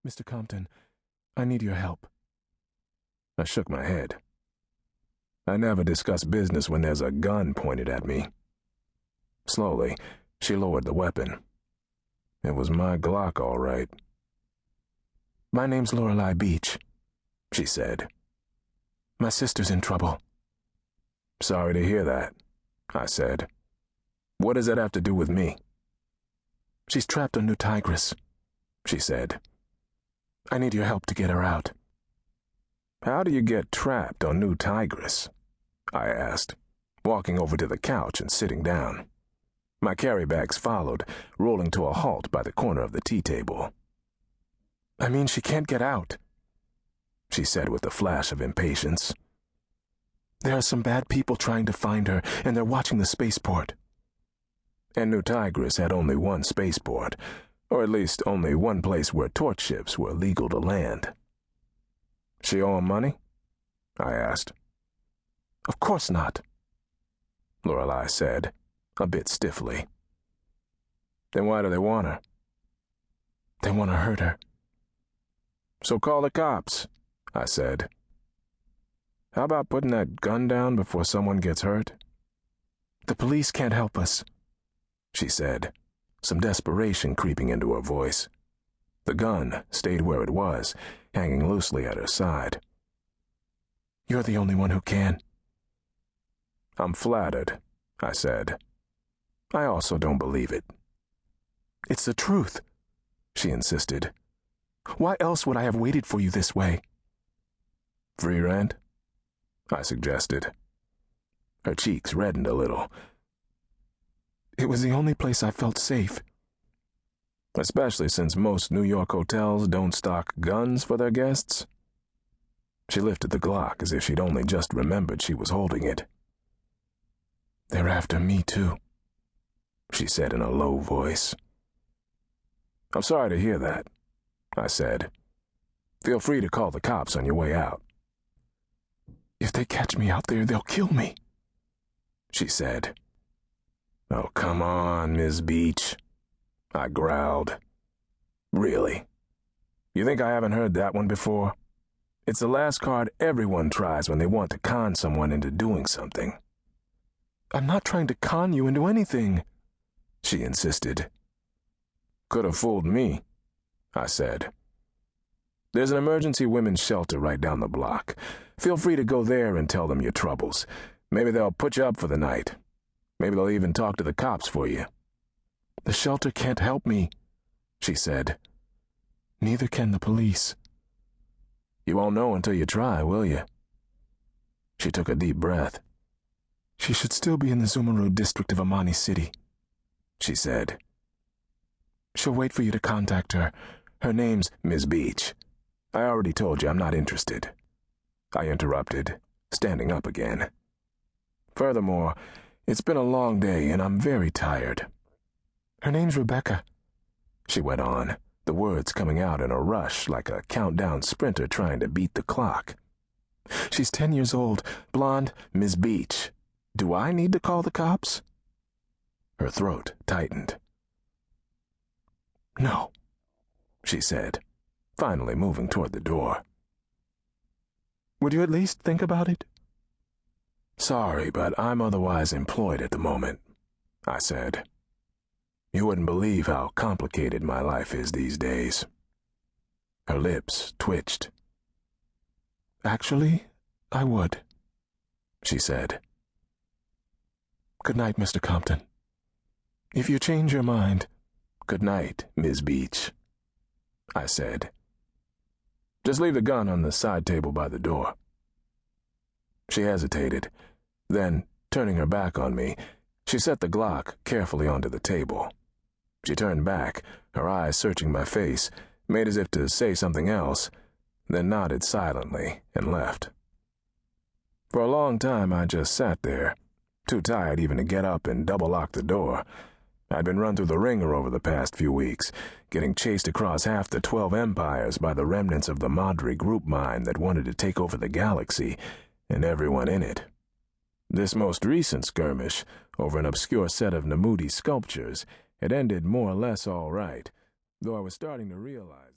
Mr. Compton, I need your help. I shook my head. I never discuss business when there's a gun pointed at me. Slowly, she lowered the weapon. It was my Glock, all right. My name's Lorelei Beach, she said. My sister's in trouble. Sorry to hear that, I said. What does that have to do with me? She's trapped on New Tigris, she said. I need your help to get her out. How do you get trapped on New Tigris? I asked, walking over to the couch and sitting down. My carry bags followed, rolling to a halt by the corner of the tea table. I mean, she can't get out, she said with a flash of impatience. There are some bad people trying to find her, and they're watching the spaceport. And New Tigris had only one spaceport, or at least only one place where torch ships were legal to land. She owe him money? I asked. Of course not, Lorelei said, a bit stiffly. Then why do they want her? They want to hurt her. So call the cops, I said. How about putting that gun down before someone gets hurt? The police can't help us, she said, some desperation creeping into her voice. The gun stayed where it was, hanging loosely at her side. You're the only one who can. I'm flattered, I said. I also don't believe it. It's the truth, she insisted. Why else would I have waited for you this way? Free rent? I suggested. Her cheeks reddened a little. It was the only place I felt safe. Especially since most New York hotels don't stock guns for their guests. She lifted the Glock as if she'd only just remembered she was holding it. They're after me, too, she said in a low voice. I'm sorry to hear that, I said. Feel free to call the cops on your way out. If they catch me out there, they'll kill me, she said. Oh, come on, Miss Beach, I growled. Really? You think I haven't heard that one before? It's the last card everyone tries when they want to con someone into doing something. I'm not trying to con you into anything, she insisted. Could have fooled me, I said. There's an emergency women's shelter right down the block. Feel free to go there and tell them your troubles. Maybe they'll put you up for the night. Maybe they'll even talk to the cops for you. The shelter can't help me, she said. Neither can the police. You won't know until you try, will you? She took a deep breath. She should still be in the Zumaru district of Amani City, she said. She'll wait for you to contact her. Her name's Miss Beach. I already told you I'm not interested, I interrupted, standing up again. Furthermore, it's been a long day and I'm very tired. Her name's Rebecca, she went on, the words coming out in a rush like a countdown sprinter trying to beat the clock. She's 10 years old, blonde. Miss Beach, do I need to call the cops? Her throat tightened. No, she said, finally moving toward the door. Would you at least think about it? Sorry, but I'm otherwise employed at the moment, I said. You wouldn't believe how complicated my life is these days. Her lips twitched. Actually, I would, she said. Good night, Mr. Compton. If you change your mind... Good night, Miss Beach, I said. Just leave the gun on the side table by the door. She hesitated. Then, turning her back on me, she set the Glock carefully onto the table. She turned back, her eyes searching my face, made as if to say something else, then nodded silently and left. For a long time I just sat there, too tired even to get up and double-lock the door. I'd been run through the ringer over the past few weeks, getting chased across half the 12 empires by the remnants of the Modhri group mine that wanted to take over the galaxy, and everyone in it. This most recent skirmish, over an obscure set of Namudi sculptures, had ended more or less all right, though I was starting to realize